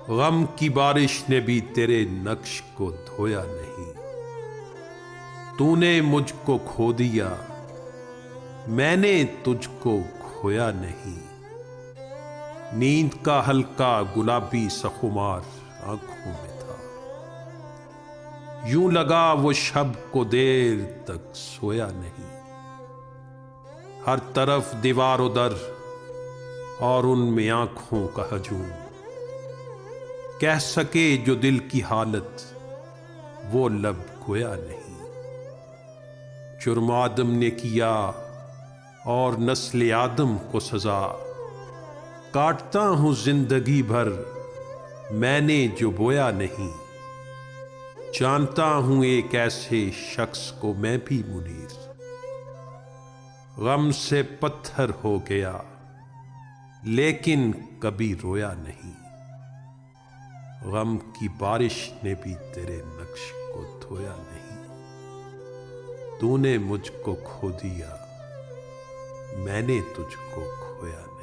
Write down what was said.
غم کی بارش نے بھی تیرے نقش کو دھویا نہیں۔ تو نے مجھ کو کھو دیا، میں نے تجھ کو کھویا نہیں۔ نیند کا ہلکا گلابی سا خمار آنکھوں میں تھا، یوں لگا وہ شب کو دیر تک سویا نہیں۔ ہر طرف دیوار و در اور ان میں آنکھوں کا ہجوم، کہہ سکے جو دل کی حالت وہ لب گویا نہیں۔ جرم آدم نے کیا اور نسل آدم کو سزا، کاٹتا ہوں زندگی بھر میں نے جو بویا نہیں۔ جانتا ہوں ایک ایسے شخص کو میں بھی منیر، غم سے پتھر ہو گیا لیکن کبھی رویا نہیں۔ غم کی بارش نے بھی تیرے نقش کو دھویا نہیں۔ تو نے مجھ کو کھو دیا، میں نے تجھ کو کھویا نہیں۔